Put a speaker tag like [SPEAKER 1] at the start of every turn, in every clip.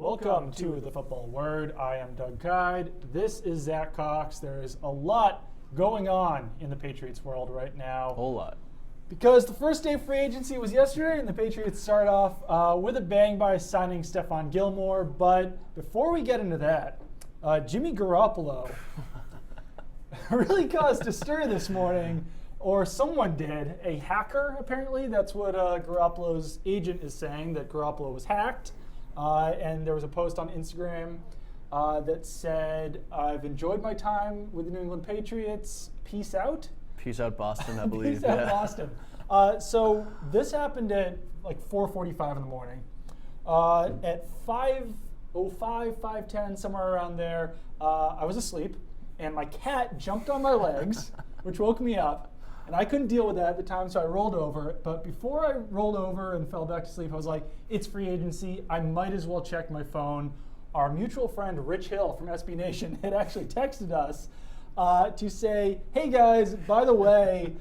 [SPEAKER 1] Welcome to the Football Word. I am Doug Kide. This is Zach Cox. There is a lot going on in the Patriots world right now.
[SPEAKER 2] A whole lot.
[SPEAKER 1] Because the first day of free agency was yesterday, and the Patriots start off with a bang by signing Stephon Gilmore. But before we get into that, Jimmy Garoppolo really caused a stir this morning, or someone did. A hacker, apparently. That's what Garoppolo's agent is saying, that Garoppolo was hacked. And there was a post on Instagram that said, I've enjoyed my time with the New England Patriots. Peace out.
[SPEAKER 2] Peace out, Boston, I believe.
[SPEAKER 1] Peace out, Boston. So this happened at like 4:45 in the morning. At 5:05, 5:10, somewhere around there, I was asleep, and my cat jumped on my legs, which woke me up. And I couldn't deal with that at the time, so I rolled over. But before I rolled over and fell back to sleep, I was like, it's free agency. I might as well check my phone. Our mutual friend, Rich Hill from SB Nation, had actually texted us to say, hey guys, by the way,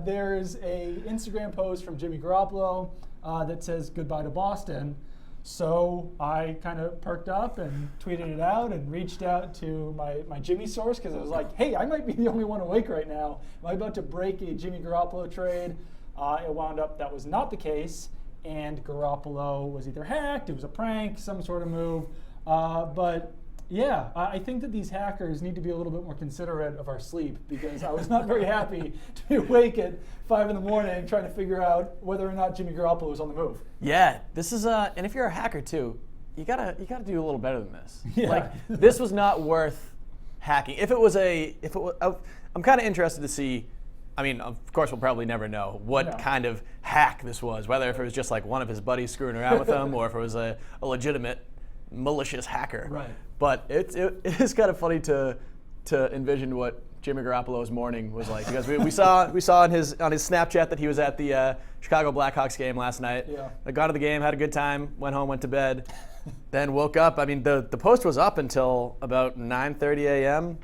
[SPEAKER 1] there's a Instagram post from Jimmy Garoppolo that says goodbye to Boston. So I kind of perked up and tweeted it out and reached out to my Jimmy source because I was like, hey, I might be the only one awake right now. Am I about to break a Jimmy Garoppolo trade? It wound up that was not the case, and Garoppolo was either hacked, it was a prank, some sort of move. But yeah, I think that these hackers need to be a little bit more considerate of our sleep, because I was not very happy to be awake at 5 in the morning trying to figure out whether or not Jimmy Garoppolo was on the move.
[SPEAKER 2] Yeah, this is and if you're a hacker too, you gotta do a little better than this.
[SPEAKER 1] Yeah.
[SPEAKER 2] Like, this was not worth hacking. I'm kind of interested to see. I mean, of course, we'll probably never know what kind of hack this was, whether if it was just like one of his buddies screwing around with him, or if it was a legitimate malicious hacker.
[SPEAKER 1] Right.
[SPEAKER 2] But it is kind of funny to envision what Jimmy Garoppolo's morning was like, because we saw on his Snapchat that he was at the Chicago Blackhawks game last night.
[SPEAKER 1] Yeah.
[SPEAKER 2] I got to the game, had a good time, went home, went to bed, then woke up. I mean, the post was up until about 9:30 a.m.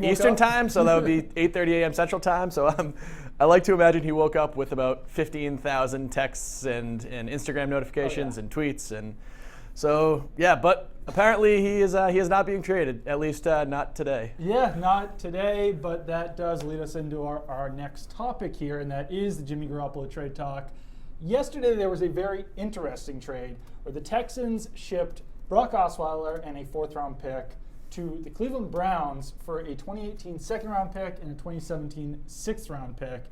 [SPEAKER 2] Eastern time, so that would be 8:30 a.m. Central time. So I like to imagine he woke up with about 15,000 texts and Instagram notifications and tweets, and so yeah. But apparently he is not being traded, at least not today.
[SPEAKER 1] Yeah, not today, but that does lead us into our next topic here, and that is the Jimmy Garoppolo trade talk. Yesterday there was a very interesting trade where the Texans shipped Brock Osweiler and a 4th-round pick to the Cleveland Browns for a 2018 2nd-round pick and a 2017 6th-round pick.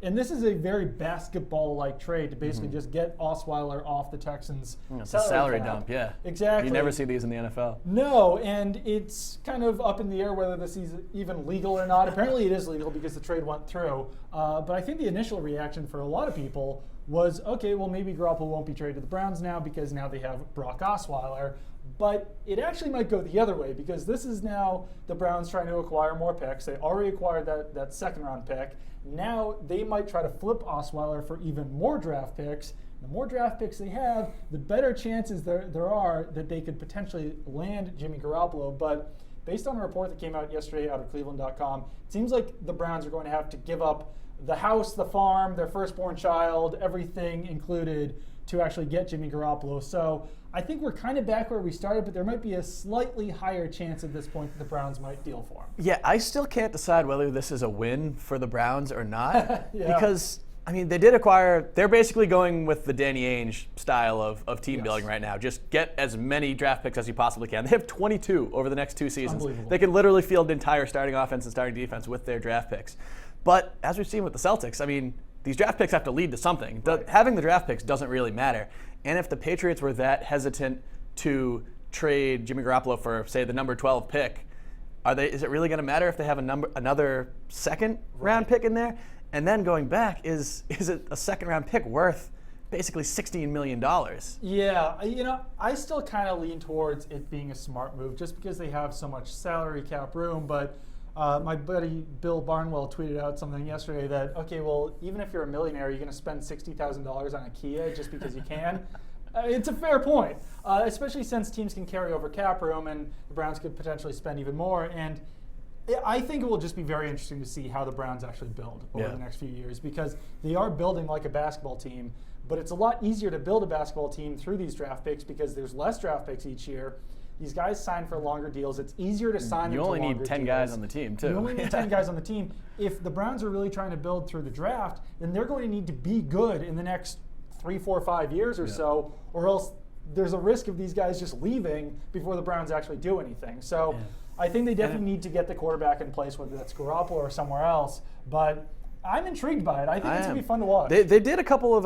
[SPEAKER 1] And this is a very basketball-like trade to basically just get Osweiler off the Texans'
[SPEAKER 2] It's a salary dump, yeah.
[SPEAKER 1] Exactly.
[SPEAKER 2] You never see these in the NFL.
[SPEAKER 1] No, and it's kind of up in the air whether this is even legal or not. Apparently it is legal because the trade went through. But I think the initial reaction for a lot of people was, okay, well, maybe Garoppolo won't be traded to the Browns now because now they have Brock Osweiler. But it actually might go the other way, because this is now the Browns trying to acquire more picks. They already acquired that 2nd-round pick. Now they might try to flip Osweiler for even more draft picks. The more draft picks they have, the better chances there are that they could potentially land Jimmy Garoppolo. But based on a report that came out yesterday out of Cleveland.com, it seems like the Browns are going to have to give up the house, the farm, their firstborn child, everything included, to actually get Jimmy Garoppolo. So I think we're kind of back where we started, but there might be a slightly higher chance at this point that the Browns might deal for him.
[SPEAKER 2] Yeah, I still can't decide whether this is a win for the Browns or not.
[SPEAKER 1] Yeah.
[SPEAKER 2] Because, I mean, they're basically going with the Danny Ainge style of team building right now. Just get as many draft picks as you possibly can. They have 22 over the next 2 seasons. They can literally field the entire starting offense and starting defense with their draft picks. But as we've seen with the Celtics, I mean, these draft picks have to lead to something.
[SPEAKER 1] Right.
[SPEAKER 2] Having the draft picks doesn't really matter. And if the Patriots were that hesitant to trade Jimmy Garoppolo for, say, the number 12 pick, is it really going to matter if they have another 2nd-round pick in there? And then going back, is it a 2nd-round pick worth basically $16 million?
[SPEAKER 1] Yeah, I still kind of lean towards it being a smart move just because they have so much salary cap room. But my buddy Bill Barnwell tweeted out something yesterday that, okay, well, even if you're a millionaire, you're going to spend $60,000 on a Kia just because you can. It's a fair point, especially since teams can carry over cap room and the Browns could potentially spend even more. And I think it will just be very interesting to see how the Browns actually build over the next few years, because they are building like a basketball team, but it's a lot easier to build a basketball team through these draft picks because there's less draft picks each year. These guys sign for longer deals. It's easier to sign them to longer deals.
[SPEAKER 2] You only need 10 guys on the team, too.
[SPEAKER 1] You only need 10 guys on the team. If the Browns are really trying to build through the draft, then they're going to need to be good in the next 3, 4, 5 years or so, or else there's a risk of these guys just leaving before the Browns actually do anything. So I think they definitely need to get the quarterback in place, whether that's Garoppolo or somewhere else. But I'm intrigued by it. I think it's going to be fun to watch.
[SPEAKER 2] They did a couple of,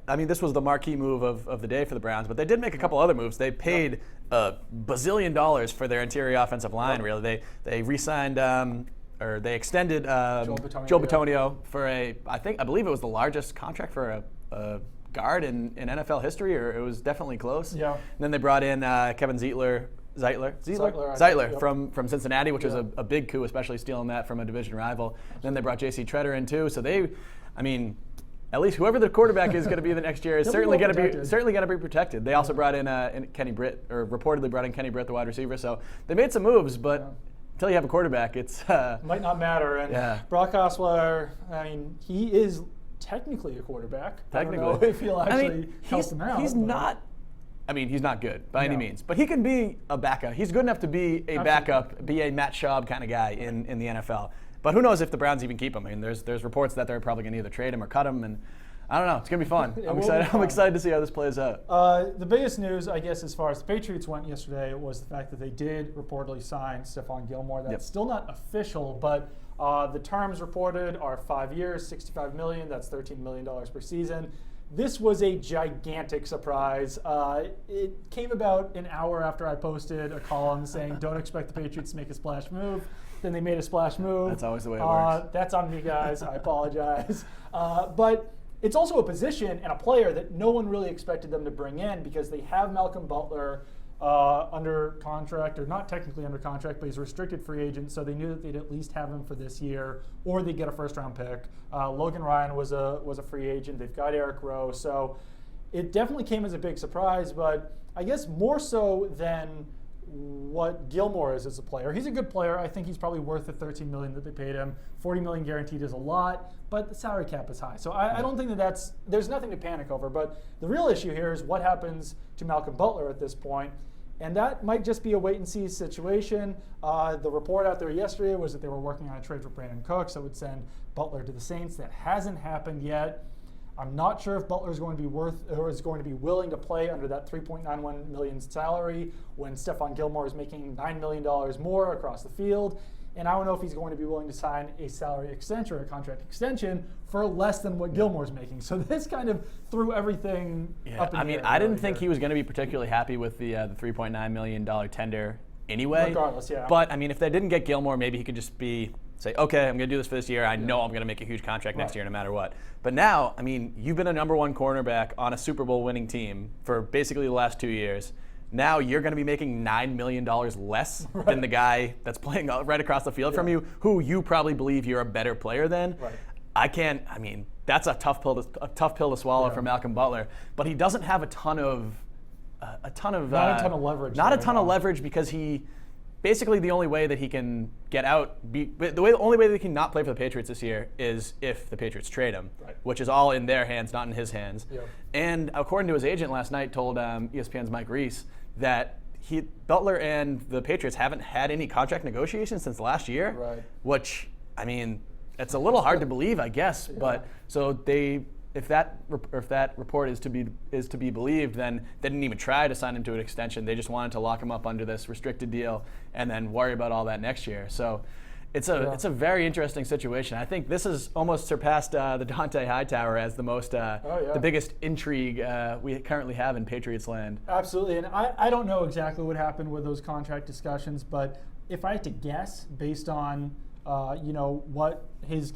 [SPEAKER 2] I mean, this was the marquee move of the day for the Browns, but they did make a couple other moves. They paid $1 bazillion for their interior offensive line, really. They re-signed, or they extended Joe Bitonio for I believe it was the largest contract for a guard in NFL history, or it was definitely close.
[SPEAKER 1] Yeah.
[SPEAKER 2] And then they brought in Kevin Zeitler from Cincinnati, which was a big coup, especially stealing that from a division rival. Then they brought J.C. Treader in too. So at least whoever the quarterback is going to be the next year is certainly going to be protected. They also brought in Kenny Britt, or reportedly brought in Kenny Britt, the wide receiver. So they made some moves, but until you have a quarterback, it's
[SPEAKER 1] might not matter. And Brock Osweiler, I mean, he is technically a quarterback.
[SPEAKER 2] Technically,
[SPEAKER 1] I don't know if he'll actually help them out.
[SPEAKER 2] He's not. I mean, he's not good by any means, but he can be a backup. He's good enough to be a backup, be a Matt Schaub kind of guy in the NFL. But who knows if the Browns even keep him? I mean, there's reports that they're probably going to either trade him or cut him, and I don't know. It's going to be fun. I'm excited to see how this plays out.
[SPEAKER 1] The biggest news, I guess, as far as the Patriots went yesterday was the fact that they did reportedly sign Stephon Gilmore. That's still not official, but the terms reported are 5 years, $65 million. That's $13 million per season. This was a gigantic surprise. It came about an hour after I posted a column saying, don't expect the Patriots to make a splash move. Then they made a splash move.
[SPEAKER 2] That's always the way it works.
[SPEAKER 1] That's on me, guys. I apologize. But it's also a position and a player that no one really expected them to bring in because they have Malcolm Butler under contract, or not technically under contract, but he's a restricted free agent, so they knew that they'd at least have him for this year, or they'd get a first-round pick. Logan Ryan was a free agent. They've got Eric Rowe, so it definitely came as a big surprise, but I guess more so than what Gilmore is as a player. He's a good player. I think he's probably worth the $13 million that they paid him. $40 million guaranteed is a lot, but the salary cap is high. So I don't think there's nothing to panic over. But the real issue here is what happens to Malcolm Butler at this point. And that might just be a wait-and-see situation. The report out there yesterday was that they were working on a trade for Brandon Cooks that would send Butler to the Saints. That hasn't happened yet. I'm not sure if Butler is going to be willing to play under that $3.91 million salary when Stephon Gilmore is making $9 million more across the field. And I don't know if he's going to be willing to sign a salary extension or a contract extension for less than what Gilmore's making. So this kind of threw everything up in the air.
[SPEAKER 2] I didn't think he was going to be particularly happy with the $3.9 million tender anyway.
[SPEAKER 1] Regardless, yeah.
[SPEAKER 2] But, I mean, if they didn't get Gilmore, maybe he could just say, okay, I'm going to do this for this year. I know I'm going to make a huge contract next year no matter what. But now, I mean, you've been a number one cornerback on a Super Bowl winning team for basically the last 2 years. Now you're going to be making $9 million less than the guy that's playing right across the field from you, who you probably believe you're a better player than.
[SPEAKER 1] Right.
[SPEAKER 2] That's a tough pill to swallow for Malcolm Butler. But he doesn't have a ton of
[SPEAKER 1] leverage.
[SPEAKER 2] Not a ton of leverage because he basically the only way that he can get out, the only way that he can not play for the Patriots this year is if the Patriots trade him, which is all in their hands, not in his hands.
[SPEAKER 1] Yep.
[SPEAKER 2] And according to his agent last night, told ESPN's Mike Reese that Butler and the Patriots haven't had any contract negotiations since last year, which, I mean, it's a little hard to believe, I guess. Yeah. But so if that report is to be believed, then they didn't even try to sign him to an extension. They just wanted to lock him up under this restricted deal and then worry about all that next year. So it's a very interesting situation. I think this has almost surpassed the Dante Hightower as the most the biggest intrigue we currently have in Patriots land.
[SPEAKER 1] Absolutely, and I don't know exactly what happened with those contract discussions, but if I had to guess based on what his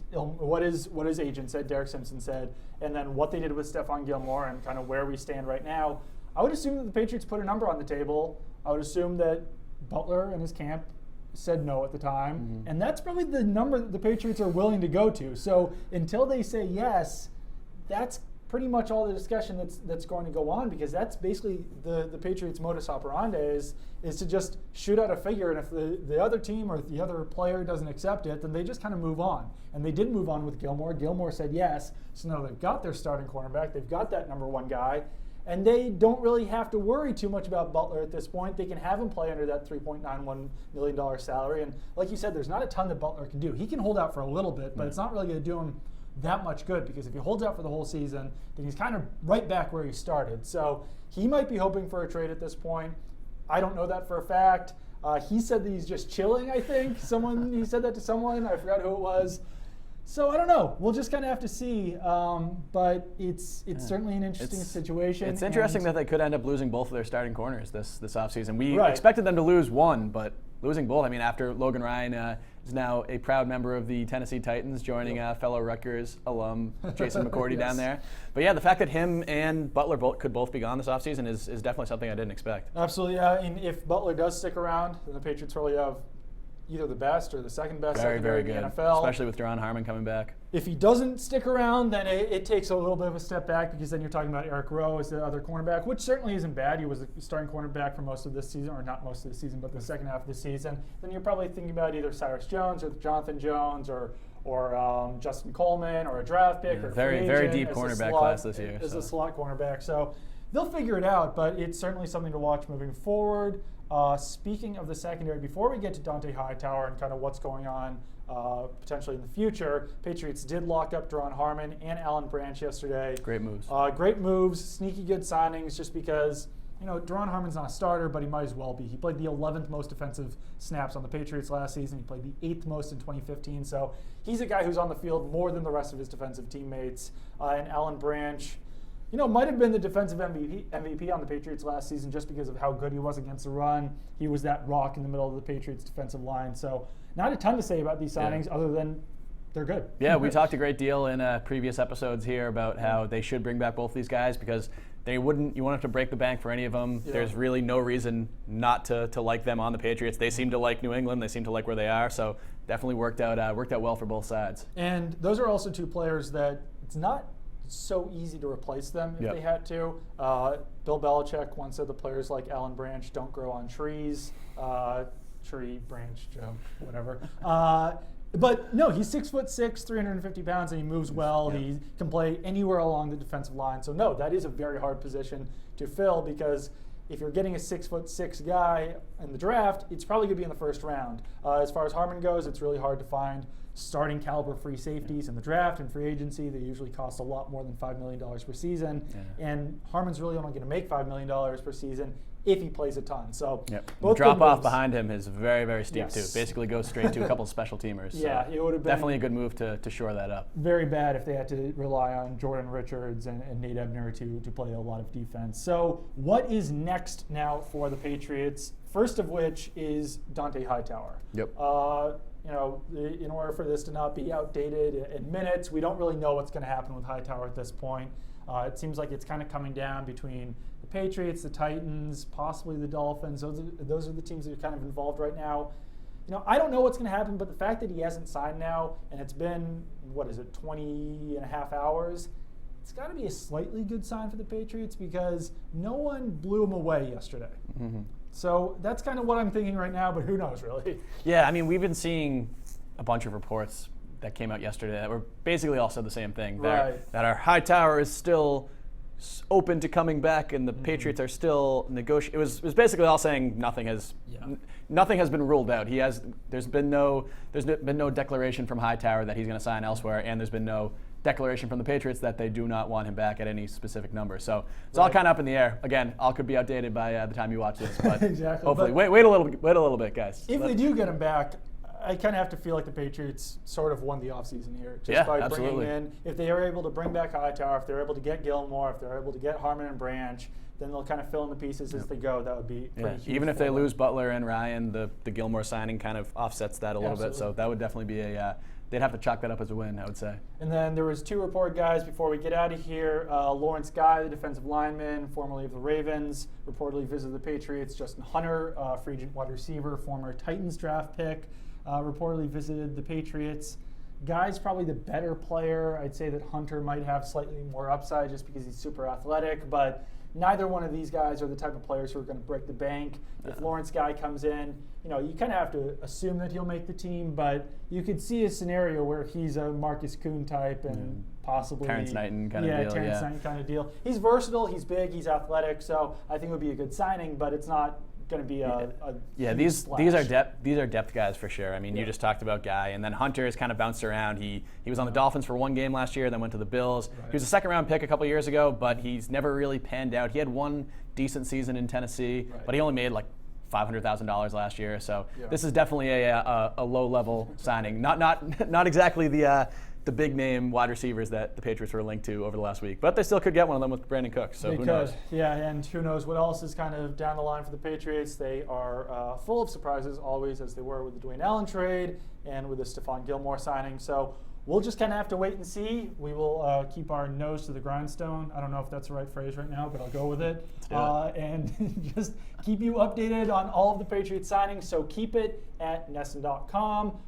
[SPEAKER 1] agent said, Derek Simpson said, and then what they did with Stephon Gilmore and kind of where we stand right now, I would assume that the Patriots put a number on the table. I would assume that Butler and his camp said no at the time, and that's probably the number that the Patriots are willing to go to. So until they say yes, that's pretty much all the discussion that's going to go on, because that's basically the Patriots' modus operandi is to just shoot out a figure, and if the other team or the other player doesn't accept it, then they just kind of move on. And they did move on with Gilmore. Gilmore said yes, so now they've got their starting cornerback, they've got that number one guy, and they don't really have to worry too much about Butler at this point. They can have him play under that $3.91 million salary. And like you said, there's not a ton that Butler can do. He can hold out for a little bit, but it's not really going to do him that much good, because if he holds out for the whole season, then he's kind of right back where he started. So he might be hoping for a trade at this point. I don't know that for a fact. He said that he's just chilling, I think. He said that to someone. I forgot who it was. So I don't know. We'll just kind of have to see. But it's certainly an interesting situation.
[SPEAKER 2] It's interesting that they could end up losing both of their starting corners this offseason. We expected them to lose one, but losing both. I mean, after Logan Ryan is now a proud member of the Tennessee Titans, joining fellow Rutgers alum Jason McCourty
[SPEAKER 1] Yes.
[SPEAKER 2] down there. But yeah, the fact that him and Butler could both be gone this offseason is definitely something I didn't expect.
[SPEAKER 1] Absolutely. And if Butler does stick around, then the Patriots probably have either the best or the second best secondary in the NFL.
[SPEAKER 2] Especially with Deron Harmon coming back.
[SPEAKER 1] If he doesn't stick around, then it takes a little bit of a step back, because then you're talking about Eric Rowe as the other cornerback, which certainly isn't bad. He was a starting cornerback for most of this season, or not most of the season, but the second half of the season. Then you're probably thinking about either Cyrus Jones or Jonathan Jones or Justin Coleman, or a draft pick, or
[SPEAKER 2] very deep cornerback class this year.
[SPEAKER 1] As a slot cornerback. So they'll figure it out, but it's certainly something to watch moving forward. Speaking of the secondary, before we get to Dante Hightower and kind of what's going on potentially in the future, Patriots did lock up Deron Harmon and Harmon Branch yesterday.
[SPEAKER 2] Great moves.
[SPEAKER 1] Great moves, sneaky good signings, just because Deron Harmon's not a starter, but he might as well be. He played the 11th most defensive snaps on the Patriots last season. He played the 8th most in 2015. So he's a guy who's on the field more than the rest of his defensive teammates. And Harmon Branch, might have been the defensive MVP on the Patriots last season, just because of how good he was against the run. He was that rock in the middle of the Patriots defensive line. So not a ton to say about these signings other than they're good.
[SPEAKER 2] Yeah, we talked a great deal in previous episodes here about how they should bring back both these guys, because you wouldn't have to break the bank for any of them. Yeah. There's really no reason not to like them on the Patriots. They seem to like New England. They seem to like where they are. So definitely worked out well for both sides.
[SPEAKER 1] And those are also two players that it's not so easy to replace them if they had to. Bill Belichick once said the players like Harmon Branch don't grow on trees. Tree, branch, joke, whatever. But no, he's 6'6", 350 pounds, and he moves well. Yeah. He can play anywhere along the defensive line. So no, that is a very hard position to fill, because if you're getting a 6'6" guy in the draft, it's probably going to be in the first round. As far as Harmon goes, it's really hard to find starting caliber free safeties in the draft and free agency. They usually cost a lot more than $5 million per season. Yeah. And Harmon's really only going to make $5 million per season if he plays a ton. So
[SPEAKER 2] the drop off behind him is very, very steep too. Basically goes straight to a couple of special teamers.
[SPEAKER 1] Yeah,
[SPEAKER 2] so
[SPEAKER 1] it would have been
[SPEAKER 2] definitely a good move to shore that up.
[SPEAKER 1] Very bad if they had to rely on Jordan Richards and Nate Ebner to play a lot of defense. So what is next now for the Patriots? First of which is Dante Hightower.
[SPEAKER 2] Yep.
[SPEAKER 1] In order for this to not be outdated in minutes, we don't really know what's going to happen with Hightower at this point. It seems like it's kind of coming down between the Patriots, the Titans, possibly the Dolphins. Those are the teams that are kind of involved right now. I don't know what's going to happen, but the fact that he hasn't signed now, and it's been, 20 and a half hours, it's got to be a slightly good sign for the Patriots, because no one blew him away yesterday. Mm-hmm. So that's kind of what I'm thinking right now, but who knows, really?
[SPEAKER 2] Yeah, I mean, we've been seeing a bunch of reports that came out yesterday that were basically all said the same thing.
[SPEAKER 1] Right.
[SPEAKER 2] That our Hightower is still open to coming back, and the Patriots are still negotiating. It was basically all saying nothing has been ruled out. There's been no declaration from Hightower that he's going to sign elsewhere, and there's been no declaration from the Patriots that they do not want him back at any specific number. So it's all kind of up in the air. Again, all could be outdated by the time you watch this, but
[SPEAKER 1] exactly.
[SPEAKER 2] Hopefully, wait a little bit, guys.
[SPEAKER 1] If they do get him back, I kind of have to feel like the Patriots sort of won the offseason here, just by bringing in. If they are able to bring back Hightower, if they're able to get Gilmore, if they're able to get Harmon and Branch, then they'll kind of fill in the pieces as they go. That would be pretty huge.
[SPEAKER 2] Even if they lose Butler and Ryan, the Gilmore signing kind of offsets that a little bit. So that would definitely be they'd have to chalk that up as a win, I would say. And
[SPEAKER 1] then there was two report guys before we get out of here. Lawrence Guy, the defensive lineman, formerly of the Ravens, reportedly visited the Patriots. Justin Hunter, free agent wide receiver, former Titans draft pick, reportedly visited the Patriots. Guy's probably the better player. I'd say that Hunter might have slightly more upside just because he's super athletic, but neither one of these guys are the type of players who are going to break the bank. If Lawrence Guy comes in, you kind of have to assume that he'll make the team, but you could see a scenario where he's a Marcus Kuhn type and possibly
[SPEAKER 2] Terrence Knighton kind of deal.
[SPEAKER 1] Terrence Knighton kind of deal. He's versatile, he's big, he's athletic, so I think it would be a good signing, but it's not going to be a
[SPEAKER 2] these are depth guys for sure. I mean, you just talked about Guy, and then Hunter has kind of bounced around. He was on the Dolphins for one game last year, then went to the Bills. Right. He was a second-round pick a couple years ago, but he's never really panned out. He had one decent season in Tennessee, but he only made like $500,000 last year. So this is definitely a low-level signing. Not exactly the big name wide receivers that the Patriots were linked to over the last week. But they still could get one of them with Brandon Cooks, so who knows?
[SPEAKER 1] Yeah, and who knows what else is kind of down the line for the Patriots. They are full of surprises, always, as they were with the Dwayne Allen trade and with the Stephon Gilmore signing. So we'll just kind of have to wait and see. We will keep our nose to the grindstone. I don't know if that's the right phrase right now, but I'll go with it. And just keep you updated on all of the Patriots signings. So keep it at Nesson.com.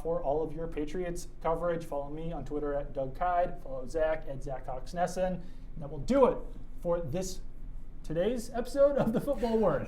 [SPEAKER 1] For all of your Patriots coverage. Follow me on Twitter at Doug Kide. Follow Zach at Zach Cox Nesson. And that will do it for today's episode of The Football Word.